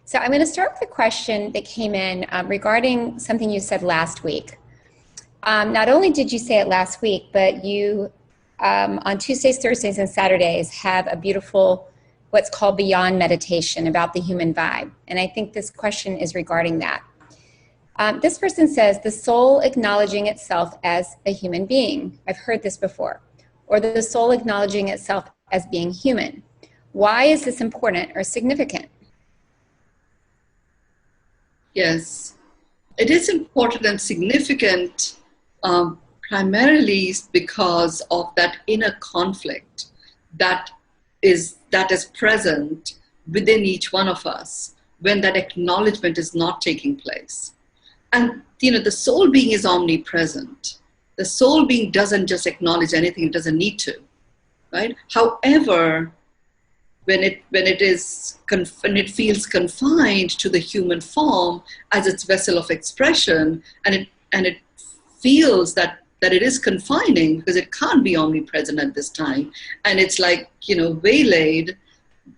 So I'm going to start with a question that came in regarding something you said last week. Not only did you say it last week, but you, on Tuesdays, Thursdays, and Saturdays, have a beautiful, what's called Beyond Meditation about the human vibe. And I think this question is regarding that. This person says, the soul acknowledging itself as a human being. I've heard this before. Or the soul acknowledging itself as being human. Why is this important or significant? Yes, it is important and significant primarily because of that inner conflict that is present within each one of us when that acknowledgement is not taking place. And the soul being is omnipresent. The soul being doesn't just acknowledge anything, it doesn't need to, right? However, when it feels confined to the human form as its vessel of expression, and it feels that it is confining because it can't be omnipresent at this time, and it's like waylaid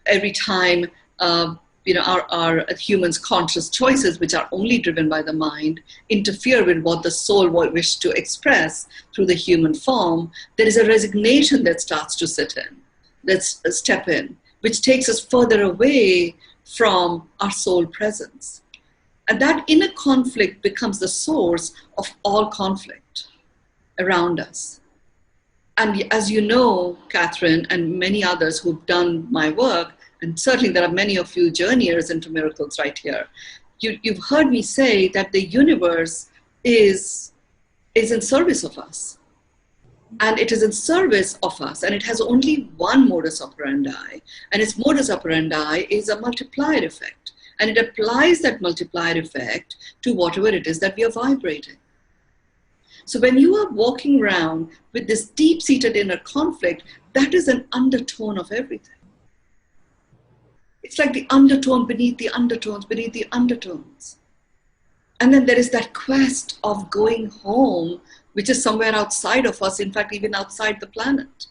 every time our humans' conscious choices, which are only driven by the mind, interfere with what the soul wishes to express through the human form. There is a resignation that starts to step in, which takes us further away from our soul presence. And that inner conflict becomes the source of all conflict around us. And as you know, Catherine, and many others who've done my work, and certainly there are many of you journeyers into miracles right here, you've heard me say that the universe is in service of us. And it is in service of us, and it has only one modus operandi, and its modus operandi is a multiplier effect. And it applies that multiplier effect to whatever it is that we are vibrating. So when you are walking around with this deep-seated inner conflict, that is an undertone of everything. It's like the undertone beneath the undertones, beneath the undertones. And then there is that quest of going home, which is somewhere outside of us, in fact, even outside the planet.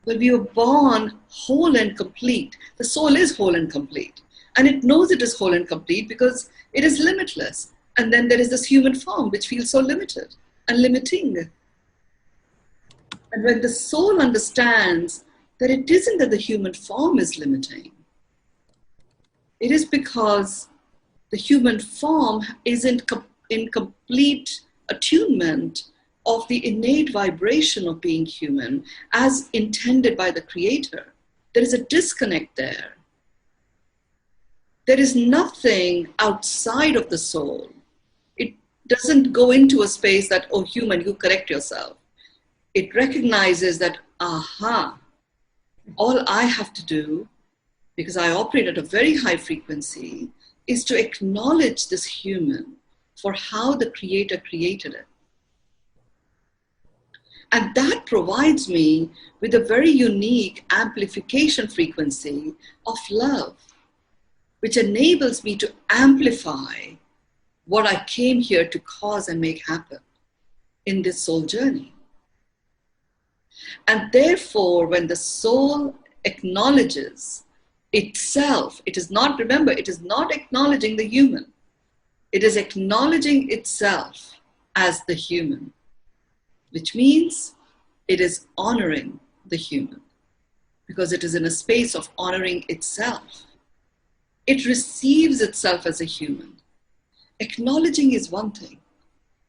When we were born whole and complete, the soul is whole and complete. And it knows it is whole and complete because it is limitless. And then there is this human form, which feels so limited and limiting. And when the soul understands that it isn't that the human form is limiting, it is because the human form isn't in complete attunement of the innate vibration of being human as intended by the Creator. There is a disconnect there. There is nothing outside of the soul. It doesn't go into a space that, oh, human, you correct yourself. It recognizes that, aha, all I have to do, because I operate at a very high frequency, is to acknowledge this human for how the Creator created it. And that provides me with a very unique amplification frequency of love, which enables me to amplify what I came here to cause and make happen in this soul journey. And therefore, when the soul acknowledges itself, it is not acknowledging the human. It is acknowledging itself as the human, which means it is honoring the human because it is in a space of honoring itself. It receives itself as a human. Acknowledging is one thing.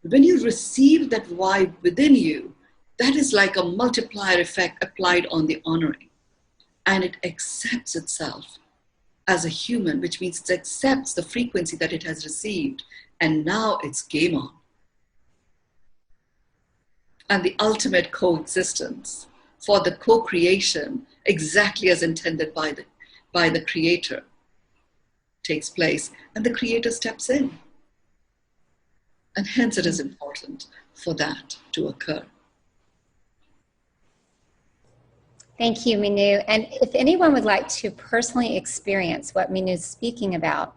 When you receive that vibe within you, that is like a multiplier effect applied on the honoring. And it accepts itself as a human, which means it accepts the frequency that it has received. And now it's game on. And the ultimate coexistence for the co-creation, exactly as intended by the Creator, takes place. And the Creator steps in. And hence it is important for that to occur. Thank you, Mynoo. And if anyone would like to personally experience what Mynoo is speaking about,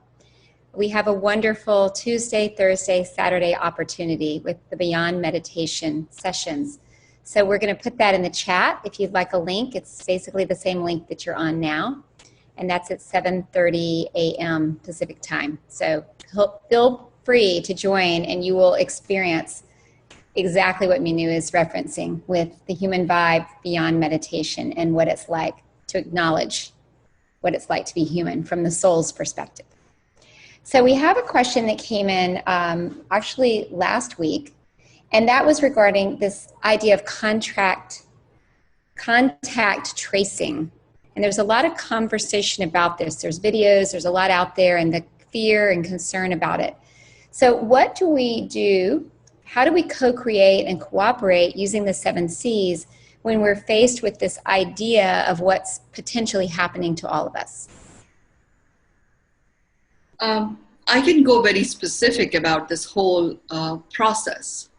we have a wonderful Tuesday, Thursday, Saturday opportunity with the Beyond Meditation sessions. So we're going to put that in the chat if you'd like a link. It's basically the same link that you're on now. and that's at 7:30 a.m. Pacific time. So feel free to join, and you will experience exactly what Mynoo is referencing with the human vibe beyond meditation and what it's like to acknowledge what it's like to be human from the soul's perspective. So we have a question that came in actually last week, and that was regarding this idea of contact tracing. And there's a lot of conversation about this. There's videos, there's a lot out there, and the fear and concern about it. So what do we do? How do we co-create and cooperate using the 7 C's when we're faced with this idea of what's potentially happening to all of us? I can go very specific about this whole process.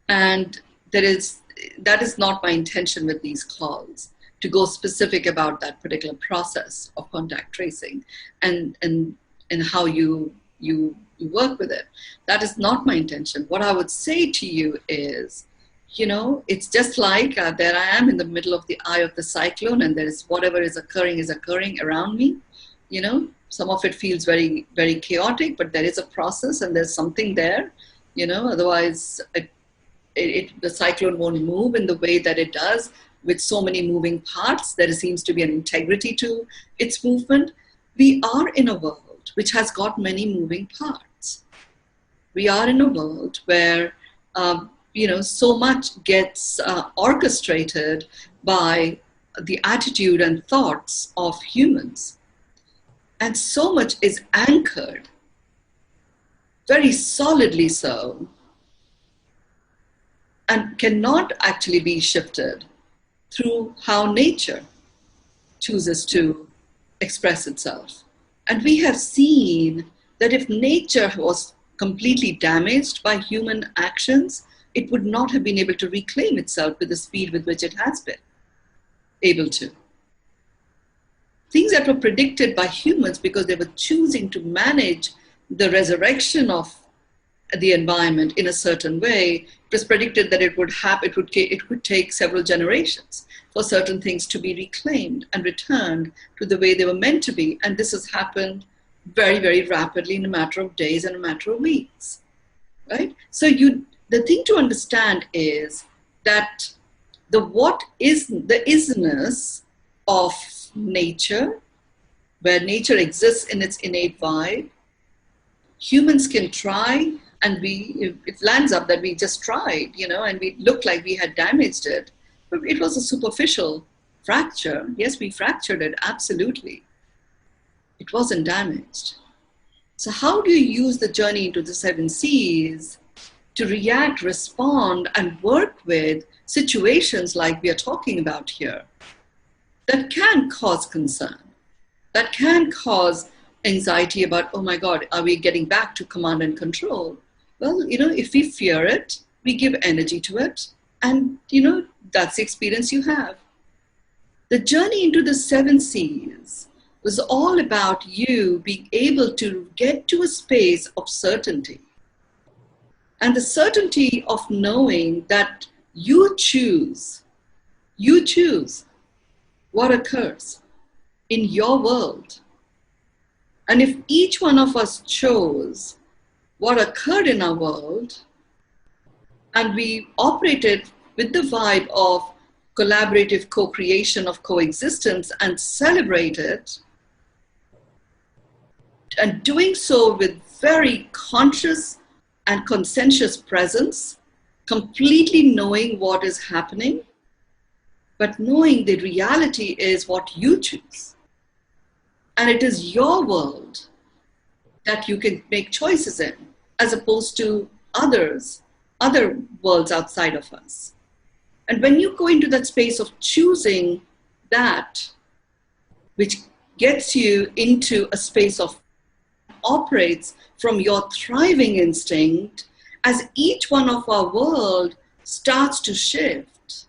And that is not my intention with these calls, to go specific about that particular process of contact tracing and how you work with it. That is not my intention. What I would say to you is, it's just like there I am in the middle of the eye of the cyclone, and there is whatever is occurring around me. Some of it feels very, very chaotic, but there is a process and there's something there. Otherwise the cyclone won't move in the way that it does with so many moving parts. There seems to be an integrity to its movement. We are in a world which has got many moving parts. We are in a world where, so much gets orchestrated by the attitude and thoughts of humans. And so much is anchored, very solidly so, and cannot actually be shifted through how nature chooses to express itself. And we have seen that if nature was completely damaged by human actions, it would not have been able to reclaim itself with the speed with which it has been able to. Things that were predicted by humans because they were choosing to manage the resurrection of the environment in a certain way, it was predicted that it would take several generations for certain things to be reclaimed and returned to the way they were meant to be. And this has happened very, very rapidly in a matter of days and a matter of weeks, right? So the thing to understand is that the isness of nature, where nature exists in its innate vibe, humans can try, and it lands up that we just tried, and we looked like we had damaged it. But it was a superficial fracture. Yes, we fractured it, absolutely. It wasn't damaged. So how do you use the journey into the 7 C's to react, respond, and work with situations like we are talking about here that can cause concern, that can cause anxiety about, oh my God, are we getting back to command and control? Well, if we fear it, we give energy to it, and, that's the experience you have. The journey into the 7 C's was all about you being able to get to a space of certainty. And the certainty of knowing that you choose what occurs in your world. And if each one of us chose what occurred in our world, and we operated with the vibe of collaborative co-creation, of coexistence, and celebrated, and doing so with very conscious and conscientious presence, completely knowing what is happening, but knowing the reality is what you choose. And it is your world that you can make choices in, as opposed to other worlds outside of us. And when you go into that space of choosing that, which gets you into a space of operates from your thriving instinct, as each one of our world starts to shift,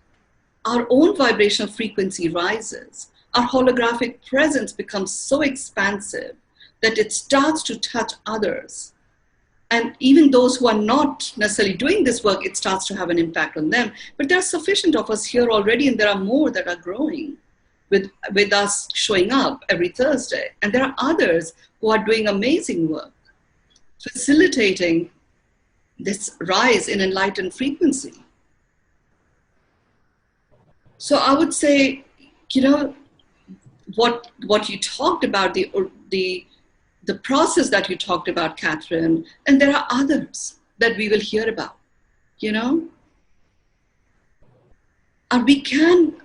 our own vibrational frequency rises. Our holographic presence becomes so expansive that it starts to touch others. And even those who are not necessarily doing this work, it starts to have an impact on them. But there are sufficient of us here already, and there are more that are growing. with us showing up every Thursday. And there are others who are doing amazing work, facilitating this rise in enlightened frequency. So I would say, what you talked about, the process that you talked about, Catherine, and there are others that we will hear about, and we can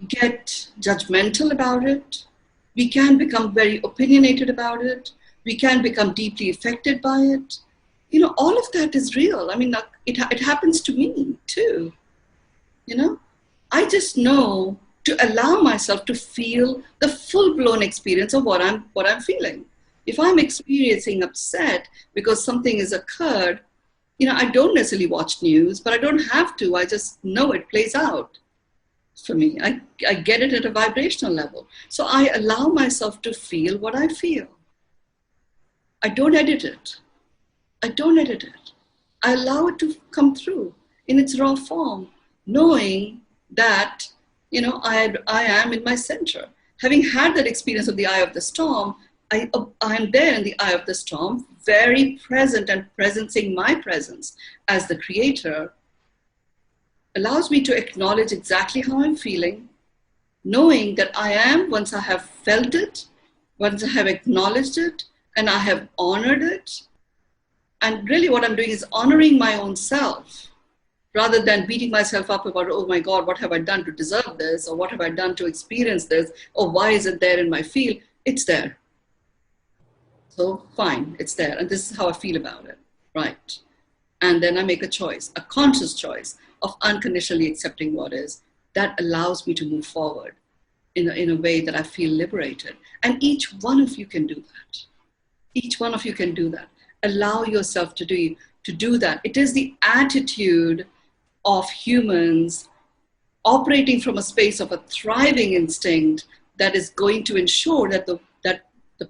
get judgmental about it. We can become very opinionated about it. We can become deeply affected by it. All of that is real. I mean, it happens to me too. I just know to allow myself to feel the full-blown experience of what I'm feeling. If I'm experiencing upset because something has occurred, I don't necessarily watch news, but I don't have to. I just know it plays out for me. I get it at a vibrational level. So I allow myself to feel what I feel. I don't edit it. I allow it to come through in its raw form, knowing that, I am in my center. Having had that experience of the eye of the storm, I'm there in the eye of the storm, very present and presencing my presence as the creator, allows me to acknowledge exactly how I'm feeling, knowing that I am, once I have felt it, once I have acknowledged it, and I have honored it. And really what I'm doing is honoring my own self, rather than beating myself up about, oh my God, what have I done to deserve this? Or what have I done to experience this? Or why is it there in my field? It's there. So fine, it's there. And this is how I feel about it, right? And then I make a choice, a conscious choice of unconditionally accepting what is. That allows me to move forward in a way that I feel liberated. And each one of you can do that. Each one of you can do that. Allow yourself to do that. It is the attitude of humans operating from a space of a thriving instinct that is going to ensure that the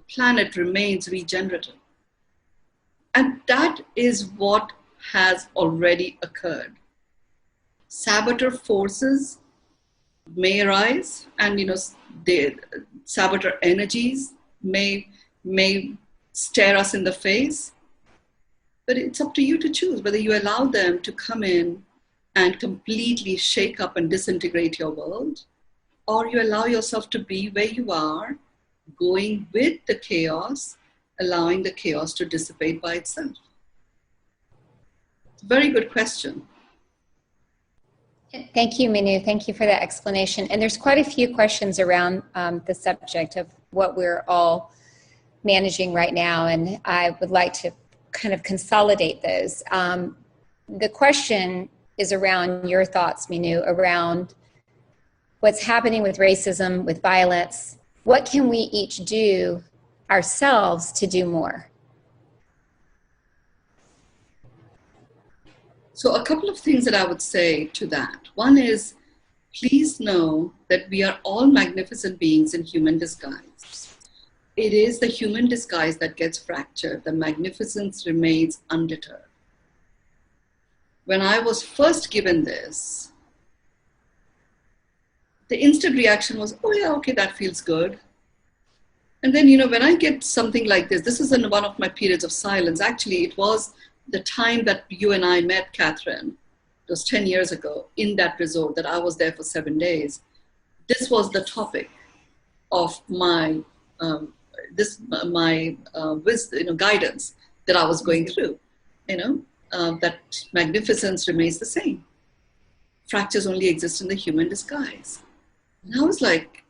planet remains regenerative. And that is what has already occurred. Saboteur forces may arise, and the saboteur energies may stare us in the face, but it's up to you to choose whether you allow them to come in and completely shake up and disintegrate your world, or you allow yourself to be where you are, going with the chaos, allowing the chaos to dissipate by itself. It's a very good question. Thank you, Mynoo. Thank you for that explanation. And there's quite a few questions around the subject of what we're all managing right now, and I would like to kind of consolidate those. The question is around your thoughts, Mynoo, around what's happening with racism, with violence. What can we each do ourselves to do more? So a couple of things that I would say to that. One is, please know that we are all magnificent beings in human disguise. It is the human disguise that gets fractured. The magnificence remains undeterred. When I was first given this, the instant reaction was, oh yeah, okay, that feels good. And then, when I get something like this is in one of my periods of silence. Actually, it was the time that you and I met, Catherine. It was 10 years ago in that resort that I was there for 7 days. This was the topic of my guidance that I was going through. That magnificence remains the same. Fractures only exist in the human disguise. And I was like,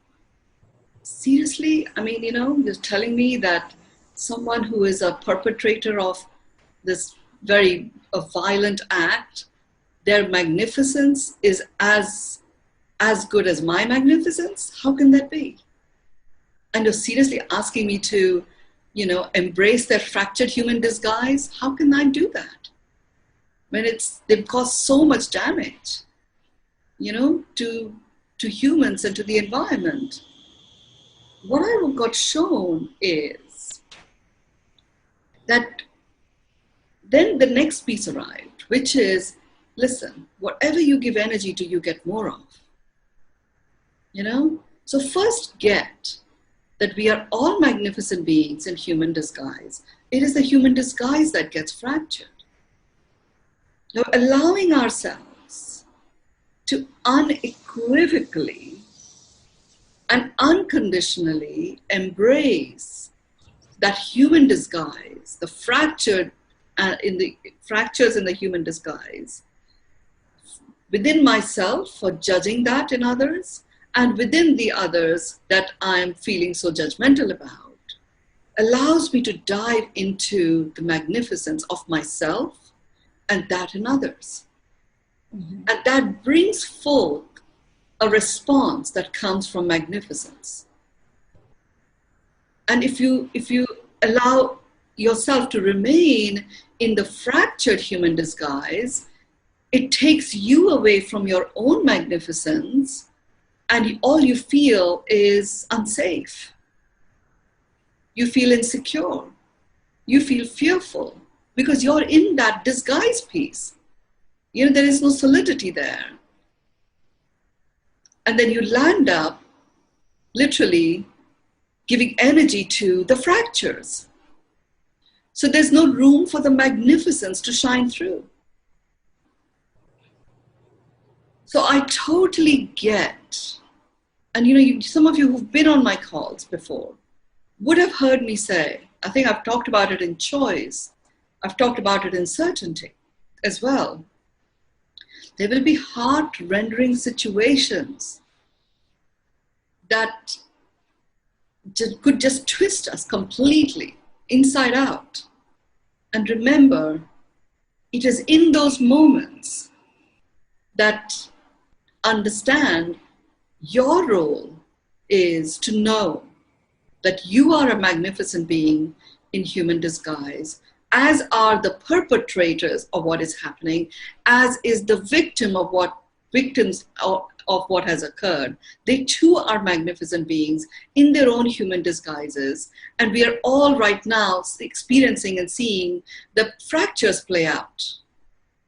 seriously? I mean, you're telling me that someone who is a perpetrator of this very violent act, their magnificence is as good as my magnificence? How can that be? And you're seriously asking me to, embrace their fractured human disguise? How can I do that? When they've caused so much damage, to humans and to the environment. What I got shown is that then the next piece arrived, which is, listen, whatever you give energy to, you get more of. you know? So first get that we are all magnificent beings in human disguise. It is the human disguise that gets fractured. Now, allowing ourselves to unequivocally and unconditionally embrace that human disguise, the fractured in the fractures in the human disguise, within myself for judging that in others, and within the others that I'm feeling so judgmental about, allows me to dive into the magnificence of myself and that in others. Mm-hmm. And that brings forth a response that comes from magnificence. And if you allow yourself to remain in the fractured human disguise, it takes you away from your own magnificence, and all you feel is unsafe. You feel insecure. You feel fearful because you're in that disguise piece. You know, there is no solidity there. And then you land up literally giving energy to the fractures. So there's no room for the magnificence to shine through. So I totally get, and you know, some of you who've been on my calls before would have heard me say, I think I've talked about it in choice, I've talked about it in certainty as well. There will be heart-rendering situations that could just twist us completely inside out. And remember, it is in those moments that understand your role is to know that you are a magnificent being in human disguise, as are the perpetrators of what is happening, as is the victims of what has occurred. They too are magnificent beings in their own human disguises. And we are all right now experiencing and seeing the fractures play out.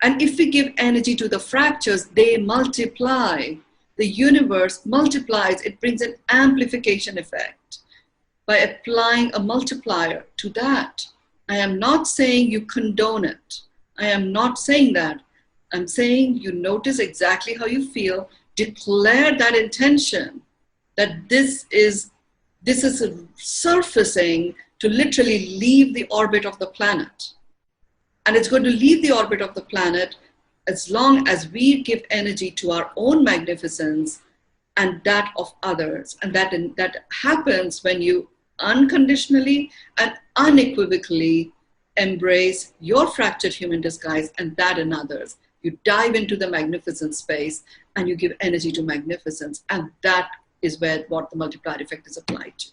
And if we give energy to the fractures, they multiply. The universe multiplies. It brings an amplification effect by applying a multiplier to that. I am not saying you condone it. I am not saying that. I'm saying you notice exactly how you feel, declare that intention, that this is surfacing to literally leave the orbit of the planet. And it's going to leave the orbit of the planet as long as we give energy to our own magnificence and that of others. And that happens when you unconditionally and unequivocally embrace your fractured human disguise and that in others. You dive into the magnificent space and you give energy to magnificence. And that is what the multiplier effect is applied to.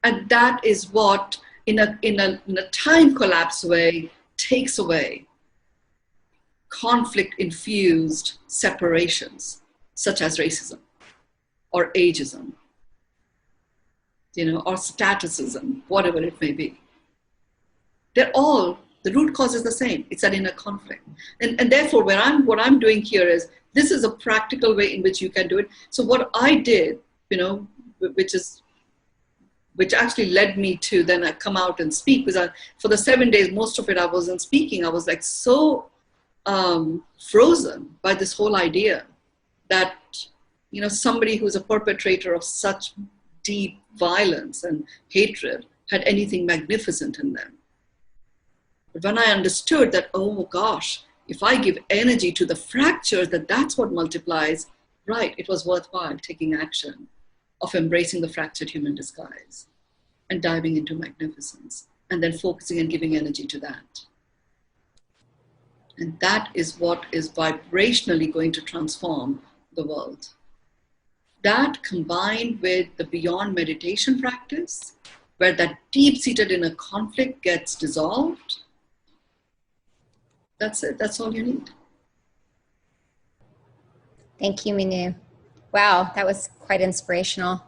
And that is what, in a time collapse way, takes away conflict-infused separations, such as racism or ageism, or statusism, whatever it may be. They're all, the root cause is the same. It's an inner conflict. And therefore, what I'm doing here is, this is a practical way in which you can do it. So what I did, which actually led me to then I come out and speak, because for the 7 days, most of it I wasn't speaking. I was like so frozen by this whole idea that, somebody who's a perpetrator of such deep violence and hatred had anything magnificent in them. But when I understood that, oh gosh, if I give energy to the fractures, that's what multiplies, right, it was worthwhile taking action of embracing the fractured human disguise and diving into magnificence and then focusing and giving energy to that. And that is what is vibrationally going to transform the world. That combined with the beyond meditation practice, where that deep-seated inner conflict gets dissolved, that's it. That's all you need. Thank you, Mynoo. Wow, that was quite inspirational.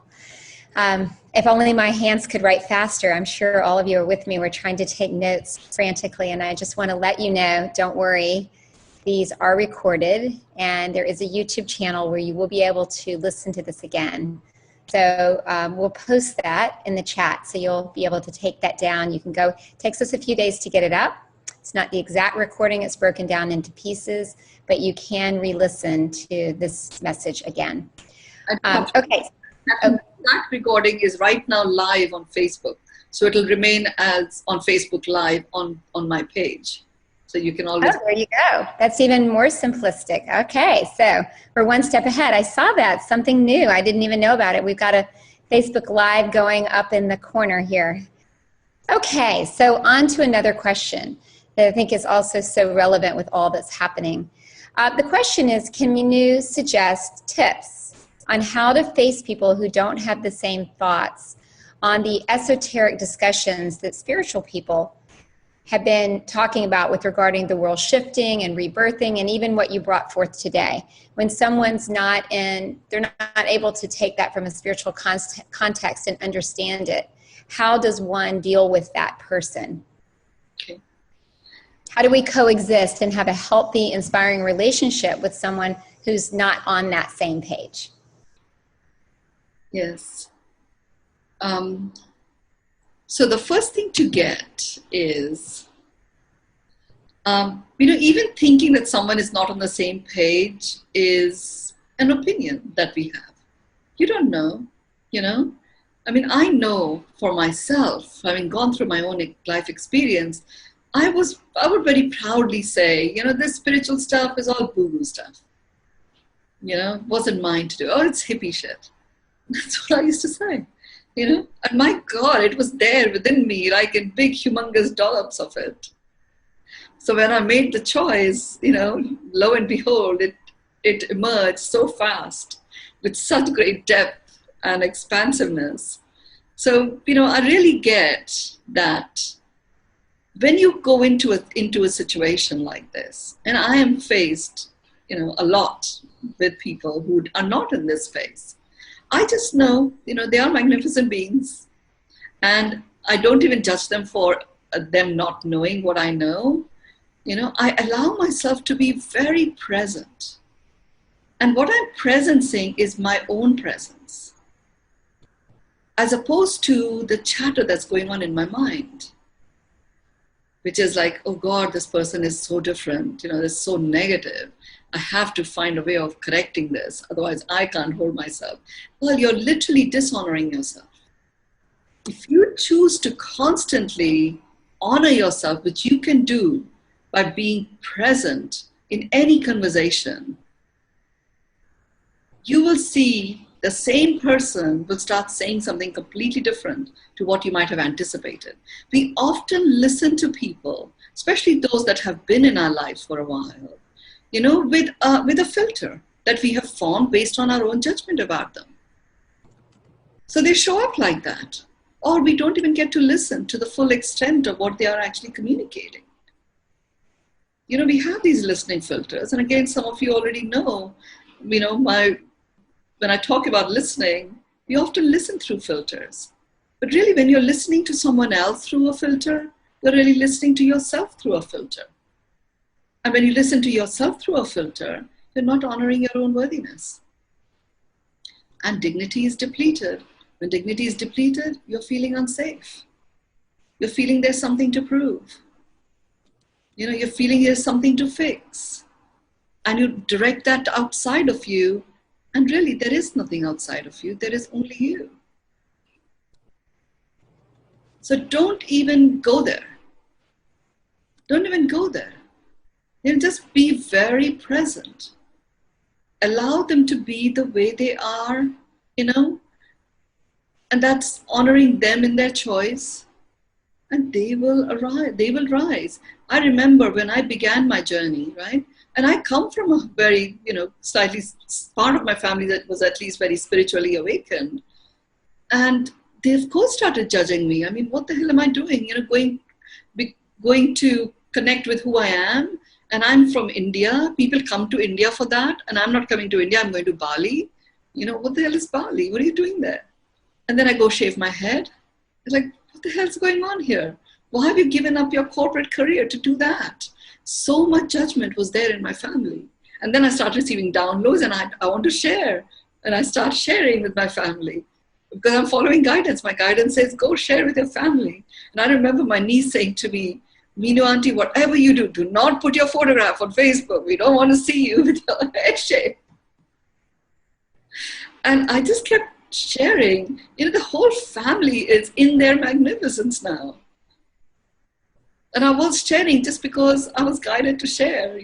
If only my hands could write faster. I'm sure all of you are with me. We're trying to take notes frantically, and I just want to let you know, don't worry. these are recorded, and there is a YouTube channel where you will be able to listen to this again. So we'll post that in the chat, so you'll be able to take that down. You can go, it takes us a few days to get it up. It's not the exact recording, it's broken down into pieces, but you can re-listen to this message again. Okay. That recording is right now live on Facebook. So it'll remain as on Facebook Live on my page. So you can always... Oh, there you go. That's even more simplistic. Okay, so we're one step ahead. I saw that, something new. I didn't even know about it. We've got a Facebook Live going up in the corner here. Okay, so on to another question that I think is also so relevant with all that's happening. The question is, can Mynoo suggest tips on how to face people who don't have the same thoughts on the esoteric discussions that spiritual people have been talking about with regarding the world shifting and rebirthing, and even what you brought forth today? When someone's they're not able to take that from a spiritual context and understand it, how does one deal with that person? Okay. How do we coexist and have a healthy, inspiring relationship with someone who's not on that same page? Yes. So the first thing to get is, even thinking that someone is not on the same page is an opinion that we have. You don't know, I know for myself, having gone through my own life experience, I would very proudly say, this spiritual stuff is all boo-boo stuff. Wasn't mine to do. Oh, it's hippie shit. That's what I used to say. And my God, it was there within me, like in big, humongous dollops of it. So when I made the choice, lo and behold, it emerged so fast with such great depth and expansiveness. So, I really get that when you go into a situation like this, and I am faced, a lot with people who are not in this space, I just know, they are magnificent beings, and I don't even judge them for them not knowing what I know. I allow myself to be very present. And what I'm presencing is my own presence, as opposed to the chatter that's going on in my mind, which is like, oh God, this person is so different, they're so negative. I have to find a way of correcting this, otherwise I can't hold myself. Well, you're literally dishonoring yourself. If you choose to constantly honor yourself, which you can do by being present in any conversation, you will see the same person will start saying something completely different to what you might have anticipated. We often listen to people, especially those that have been in our lives for a while, with a filter that we have formed based on our own judgment about them. So they show up like that, or we don't even get to listen to the full extent of what they are actually communicating. We have these listening filters, and again, some of you already know, when I talk about listening, we often listen through filters. But really, when you're listening to someone else through a filter, you're really listening to yourself through a filter. And when you listen to yourself through a filter, you're not honoring your own worthiness. And dignity is depleted. When dignity is depleted, you're feeling unsafe. You're feeling there's something to prove. You're feeling there's something to fix. And you direct that outside of you, and really there is nothing outside of you, there is only you. So don't even go there. Don't even go there. Just be very present. Allow them to be the way they are, and that's honoring them in their choice, and they will arise, they will rise. I remember when I began my journey, right? And I come from a very, slightly part of my family that was at least very spiritually awakened. And they, of course, started judging me. I mean, what the hell am I doing? Going to connect with who I am. And I'm from India. People come to India for that. And I'm not coming to India. I'm going to Bali. What the hell is Bali? What are you doing there? And then I go shave my head. It's like, what the hell's going on here? Why have you given up your corporate career to do that? so much judgment was there in my family. And then I started receiving downloads, and I want to share. And I start sharing with my family because I'm following guidance. My guidance says, go share with your family. And I remember my niece saying to me, Mynoo auntie, whatever you do, do not put your photograph on Facebook. We don't want to see you with your head shaved. And I just kept sharing. The whole family is in their magnificence now. And I was sharing just because I was guided to share,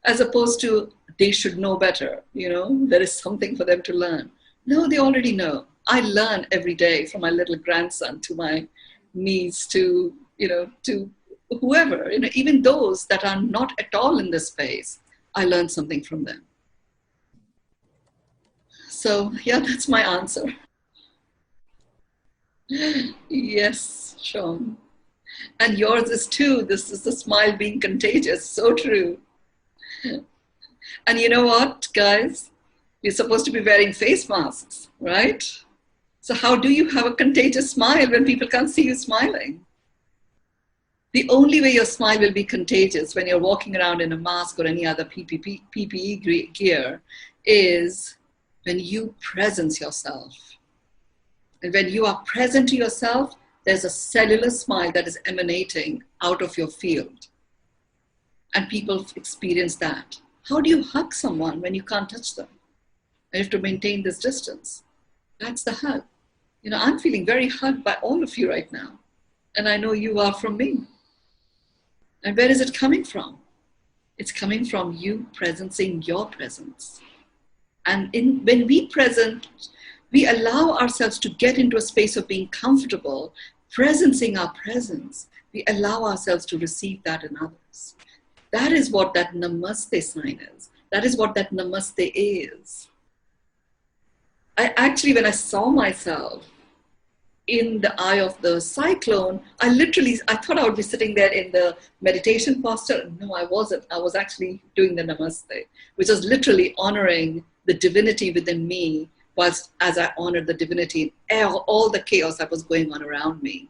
as opposed to they should know better, there is something for them to learn. No, they already know. I learn every day from my little grandson to my niece to whoever, even those that are not at all in this space, I learn something from them. So yeah, that's my answer. Yes, Sean. And yours is too. This is the smile being contagious. So true. And you know what, guys? You're supposed to be wearing face masks, right? So how do you have a contagious smile when people can't see you smiling? The only way your smile will be contagious when you're walking around in a mask or any other PPE gear is when you presence yourself. And when you are present to yourself, there's a cellular smile that is emanating out of your field. And people experience that. How do you hug someone when you can't touch them? And you have to maintain this distance. That's the hug. I'm feeling very hugged by all of you right now. And I know you are from me. And where is it coming from? It's coming from you presencing your presence. And when we present, we allow ourselves to get into a space of being comfortable, presencing our presence. We allow ourselves to receive that in others. That is what that namaste sign is. That is what that namaste is. I actually, when I saw myself in the eye of the cyclone, I thought I would be sitting there in the meditation posture. No, I wasn't. I was actually doing the namaste, which was literally honoring the divinity within me as I honored the divinity in all the chaos that was going on around me.